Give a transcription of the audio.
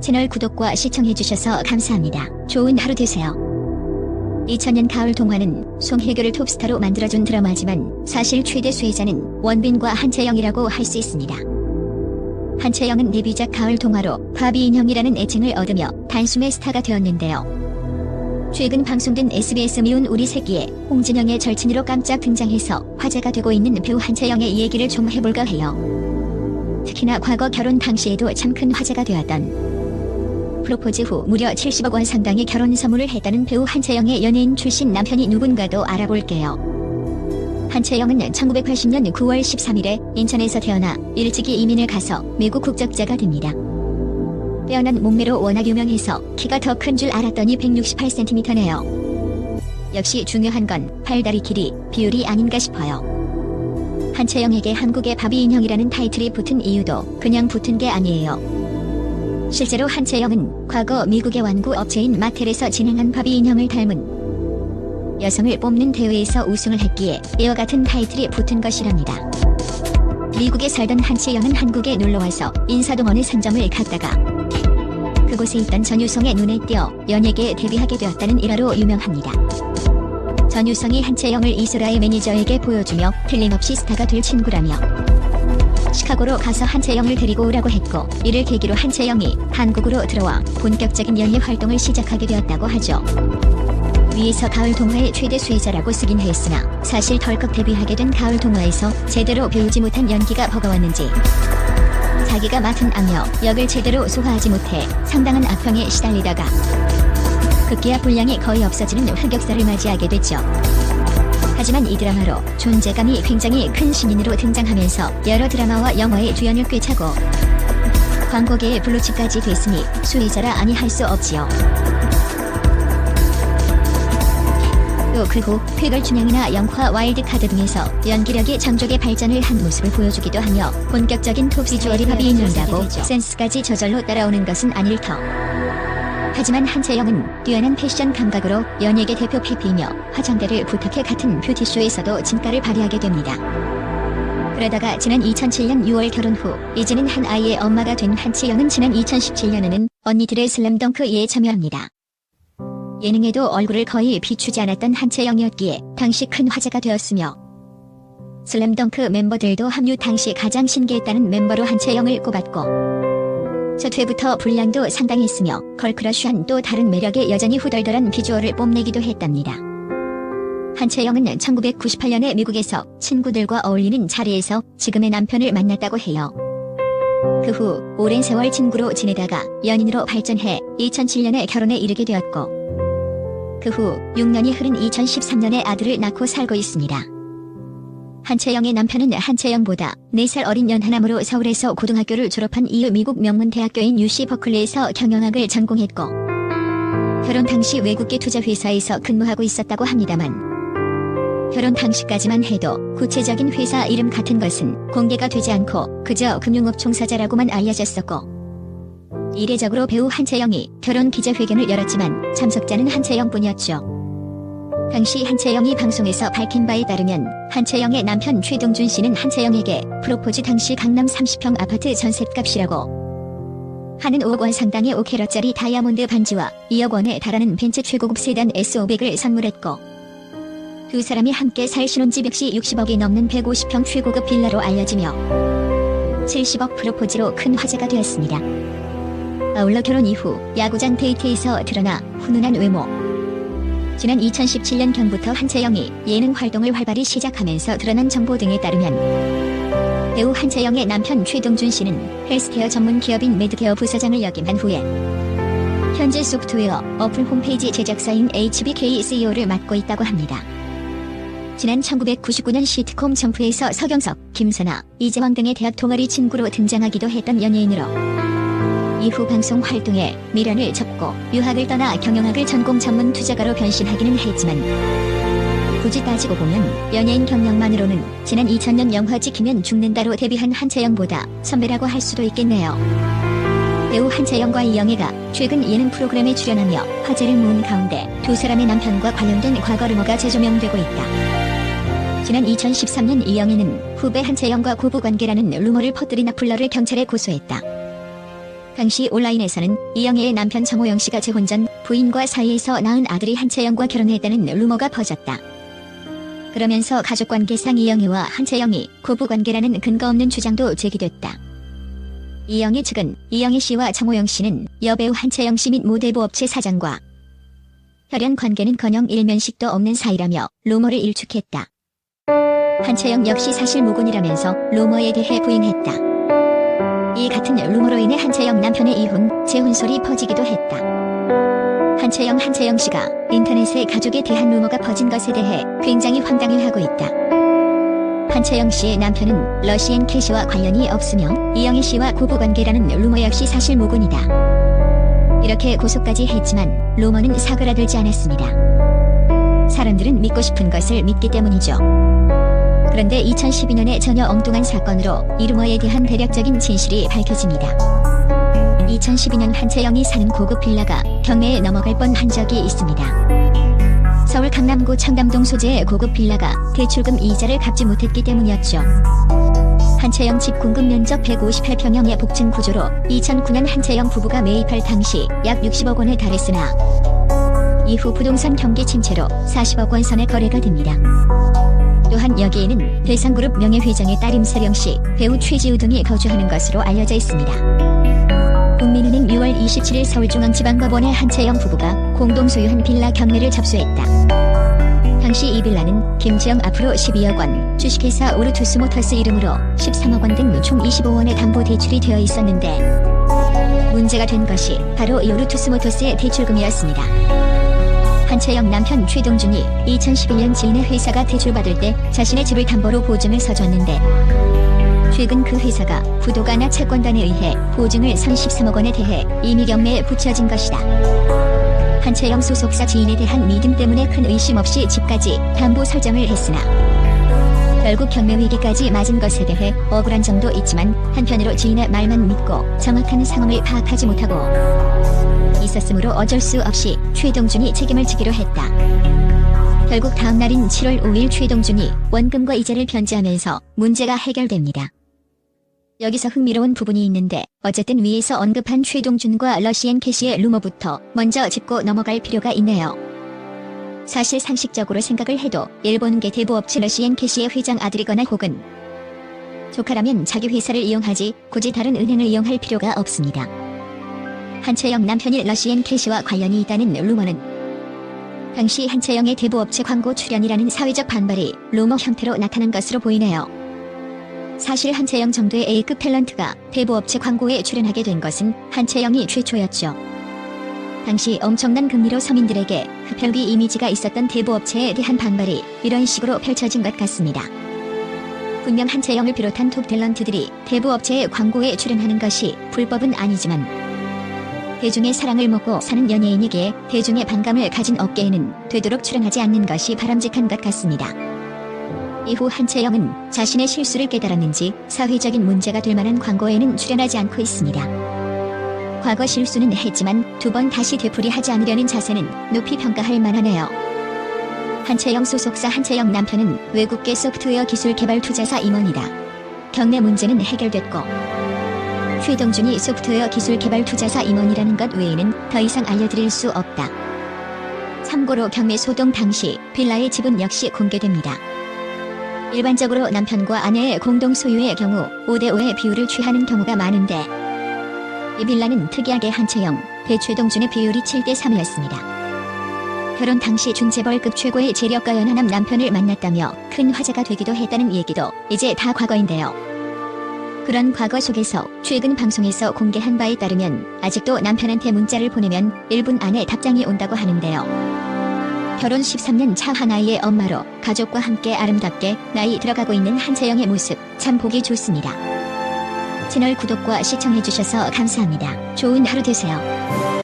채널 구독과 시청해주셔서 감사합니다. 좋은 하루 되세요. 2000년 가을 동화는 송혜교를 톱스타로 만들어준 드라마지만 사실 최대 수혜자는 원빈과 한채영이라고 할 수 있습니다. 한채영은 데뷔작 가을 동화로 바비 인형이라는 애칭을 얻으며 단숨에 스타가 되었는데요. 최근 방송된 SBS 미운 우리 새끼에 홍진영의 절친으로 깜짝 등장해서 화제가 되고 있는 배우 한채영의 얘기를 좀 해볼까 해요. 특히나 과거 결혼 당시에도 참 큰 화제가 되었던 프로포즈 후 무려 70억 원 상당의 결혼 선물을 했다는 배우 한채영의 연예인 출신 남편이 누군가도 알아볼게요. 한채영은 1980년 9월 13일에 인천에서 태어나 일찍이 이민을 가서 미국 국적자가 됩니다. 빼어난 몸매로 워낙 유명해서 키가 더 큰 줄 알았더니 168cm네요. 역시 중요한 건 팔다리 길이, 비율이 아닌가 싶어요. 한채영에게 한국의 바비 인형이라는 타이틀이 붙은 이유도 그냥 붙은 게 아니에요. 실제로 한채영은 과거 미국의 완구 업체인 마텔에서 진행한 바비 인형을 닮은 여성을 뽑는 대회에서 우승을 했기에 이와 같은 타이틀이 붙은 것이랍니다. 미국에 살던 한채영은 한국에 놀러와서 인사동원의 상점을 갔다가 그곳에 있던 전유성의 눈에 띄어 연예계에 데뷔하게 되었다는 일화로 유명합니다. 전유성이 한채영을 이소라의 매니저에게 보여주며 틀림없이 스타가 될 친구라며 시카고로 가서 한채영을 데리고 오라고 했고, 이를 계기로 한채영이 한국으로 들어와 본격적인 연예 활동을 시작하게 되었다고 하죠. 위에서 가을 동화의 최대 수혜자라고 쓰긴 했으나 사실 덜컥 데뷔하게 된 가을 동화에서 제대로 배우지 못한 연기가 버거웠는지 자기가 맡은 악녀 역을 제대로 소화하지 못해 상당한 악평에 시달리다가 급기야 분량이 거의 없어지는 흑역사를 맞이하게 됐죠. 하지만 이 드라마로 존재감이 굉장히 큰 신인으로 등장하면서 여러 드라마와 영화의 주연을 꿰차고 광고계의 블루칩까지 됐으니 수혜자라 아니 할 수 없지요. 또 그 후 쾌걸춘향이나 영화 와일드카드 등에서 연기력이 장족의 발전을 한 모습을 보여주기도 하며 본격적인 톱 비주얼이 바비 인형이라고 센스까지 저절로 따라오는 것은 아닐 터. 하지만 한채영은 뛰어난 패션 감각으로 연예계 대표 PP이며 화장대를 부탁해 같은 뷰티쇼에서도 진가를 발휘하게 됩니다. 그러다가 지난 2007년 6월 결혼 후 이제는 한 아이의 엄마가 된 한채영은 지난 2017년에는 언니들의 슬램덩크에 참여합니다. 예능에도 얼굴을 거의 비추지 않았던 한채영이었기에 당시 큰 화제가 되었으며 슬램덩크 멤버들도 합류 당시 가장 신기했다는 멤버로 한채영을 꼽았고 첫 회부터 분량도 상당했으며 걸크러쉬한 또 다른 매력의 여전히 후덜덜한 비주얼을 뽐내기도 했답니다. 한채영은 1998년에 미국에서 친구들과 어울리는 자리에서 지금의 남편을 만났다고 해요. 그 후 오랜 세월 친구로 지내다가 연인으로 발전해 2007년에 결혼에 이르게 되었고 그 후 6년이 흐른 2013년에 아들을 낳고 살고 있습니다. 한채영의 남편은 한채영보다 4살 어린 연하남으로 서울에서 고등학교를 졸업한 이후 미국 명문대학교인 UC 버클리에서 경영학을 전공했고 결혼 당시 외국계 투자회사에서 근무하고 있었다고 합니다만 결혼 당시까지만 해도 구체적인 회사 이름 같은 것은 공개가 되지 않고 그저 금융업 종사자라고만 알려졌었고 이례적으로 배우 한채영이 결혼 기자회견을 열었지만 참석자는 한채영뿐이었죠. 당시 한채영이 방송에서 밝힌 바에 따르면 한채영의 남편 최동준 씨는 한채영에게 프로포즈 당시 강남 30평 아파트 전셋값이라고 하는 5억 원 상당의 5캐럿짜리 다이아몬드 반지와 2억 원에 달하는 벤츠 최고급 세단 S500을 선물했고 두 사람이 함께 살 신혼집 역시 60억이 넘는 150평 최고급 빌라로 알려지며 70억 프로포즈로 큰 화제가 되었습니다. 아울러 결혼 이후 야구장 데이트에서 드러나 훈훈한 외모. 지난 2017년경부터 한채영이 예능 활동을 활발히 시작하면서 드러난 정보 등에 따르면 배우 한채영의 남편 최동준 씨는 헬스케어 전문 기업인 매드케어 부사장을 역임한 후에 현재 소프트웨어 어플 홈페이지 제작사인 HBK CEO를 맡고 있다고 합니다. 지난 1999년 시트콤 점프에서 서경석, 김선아, 이재왕 등의 대학 동아리 친구로 등장하기도 했던 연예인으로 이후 방송 활동에 미련을 접고 유학을 떠나 경영학을 전공 전문 투자가로 변신하기는 했지만 굳이 따지고 보면 연예인 경력만으로는 지난 2000년 영화 지키면 죽는다로 데뷔한 한채영보다 선배라고 할 수도 있겠네요. 배우 한채영과 이영애가 최근 예능 프로그램에 출연하며 화제를 모은 가운데 두 사람의 남편과 관련된 과거 루머가 재조명되고 있다. 지난 2013년 이영애는 후배 한채영과 고부관계라는 루머를 퍼뜨린 악플러를 경찰에 고소했다. 당시 온라인에서는 이영애의 남편 정호영 씨가 재혼 전 부인과 사이에서 낳은 아들이 한채영과 결혼했다는 루머가 퍼졌다. 그러면서 가족관계상 이영애와 한채영이 고부관계라는 근거 없는 주장도 제기됐다. 이영애 측은 이영애 씨와 정호영 씨는 여배우 한채영 씨 및 모델부 업체 사장과 혈연 관계는커녕 일면식도 없는 사이라며 루머를 일축했다. 한채영 역시 사실 무근이라면서 루머에 대해 부인했다. 이 같은 루머로 인해 한채영 남편의 이혼, 재혼설이 퍼지기도 했다. 한채영 씨가 인터넷에 가족에 대한 루머가 퍼진 것에 대해 굉장히 황당해하고 있다. 한채영 씨의 남편은 러시앤 캐시와 관련이 없으며 이영애 씨와 고부관계라는 루머 역시 사실 무근이다. 이렇게 고소까지 했지만 루머는 사그라들지 않았습니다. 사람들은 믿고 싶은 것을 믿기 때문이죠. 그런데 2012년에 전혀 엉뚱한 사건으로 이 루머에 대한 대략적인 진실이 밝혀집니다. 2012년 한채영이 사는 고급 빌라가 경매에 넘어갈 뻔한 적이 있습니다. 서울 강남구 청담동 소재의 고급 빌라가 대출금 이자를 갚지 못했기 때문이었죠. 한채영 집 공급 면적 158평형의 복층 구조로 2009년 한채영 부부가 매입할 당시 약 60억 원에 달했으나 이후 부동산 경기 침체로 40억 원 선의 거래가 됩니다. 또한 여기에는 대상그룹 명예회장의 딸 임세령 씨, 배우 최지우 등이 거주하는 것으로 알려져 있습니다. 국민은행 6월 27일 서울중앙지방법원에 한채영 부부가 공동 소유한 빌라 경매를 접수했다. 당시 이 빌라는 김지영 앞으로 12억 원, 주식회사 오르투스모터스 이름으로 13억 원 등 총 25원의 담보 대출이 되어 있었는데 문제가 된 것이 바로 이 오르투스모터스의 대출금이었습니다. 한채영 남편 최동준이 2011년 지인의 회사가 대출받을 때 자신의 집을 담보로 보증을 서줬는데 최근 그 회사가 부도가나 채권단에 의해 보증을 선 13억 원에 대해 이미 경매에 붙여진 것이다. 한채영 소속사 지인에 대한 믿음 때문에 큰 의심 없이 집까지 담보 설정을 했으나 결국 경매 위기까지 맞은 것에 대해 억울한 점도 있지만 한편으로 지인의 말만 믿고 정확한 상황을 파악하지 못하고 있었으므로 어쩔 수 없이 최동준이 책임을 지기로 했다. 결국 다음 날인 7월 5일 최동준이 원금과 이자를 변제하면서 문제가 해결됩니다. 여기서 흥미로운 부분이 있는데 어쨌든 위에서 언급한 최동준과 러시앤 캐시의 루머부터 먼저 짚고 넘어갈 필요가 있네요. 사실 상식적으로 생각을 해도 일본계 대부업체 러시앤 캐시의 회장 아들이거나 혹은 조카라면 자기 회사를 이용하지 굳이 다른 은행을 이용할 필요가 없습니다. 한채영 남편이 러시앤 캐시와 관련이 있다는 루머는 당시 한채영의 대부업체 광고 출연이라는 사회적 반발이 루머 형태로 나타난 것으로 보이네요. 사실 한채영 정도의 A급 탤런트가 대부업체 광고에 출연하게 된 것은 한채영이 최초였죠. 당시 엄청난 금리로 서민들에게 흡혈귀 이미지가 있었던 대부업체에 대한 반발이 이런 식으로 펼쳐진 것 같습니다. 분명 한채영을 비롯한 톱 탤런트들이 대부업체의 광고에 출연하는 것이 불법은 아니지만 대중의 사랑을 먹고 사는 연예인이기에 대중의 반감을 가진 업계에는 되도록 출연하지 않는 것이 바람직한 것 같습니다. 이후 한채영은 자신의 실수를 깨달았는지 사회적인 문제가 될 만한 광고에는 출연하지 않고 있습니다. 과거 실수는 했지만 두 번 다시 되풀이하지 않으려는 자세는 높이 평가할 만하네요. 한채영 소속사 한채영 남편은 외국계 소프트웨어 기술 개발 투자사 임원이다. 경매 문제는 해결됐고 최동준이 소프트웨어 기술 개발 투자사 임원이라는 것 외에는 더 이상 알려드릴 수 없다. 참고로 경매 소동 당시 빌라의 지분 역시 공개됩니다. 일반적으로 남편과 아내의 공동 소유의 경우 5대5의 비율을 취하는 경우가 많은데 이 빌라는 특이하게 한채영, 배최동준의 비율이 7대3이었습니다. 결혼 당시 중재벌급 최고의 재력가 연하남 남편을 만났다며 큰 화제가 되기도 했다는 얘기도 이제 다 과거인데요. 그런 과거 속에서 최근 방송에서 공개한 바에 따르면 아직도 남편한테 문자를 보내면 1분 안에 답장이 온다고 하는데요. 결혼 13년 차 하나이의 엄마로 가족과 함께 아름답게 나이 들어가고 있는 한채영의 모습 참 보기 좋습니다. 채널 구독과 시청해주셔서 감사합니다. 좋은 하루 되세요.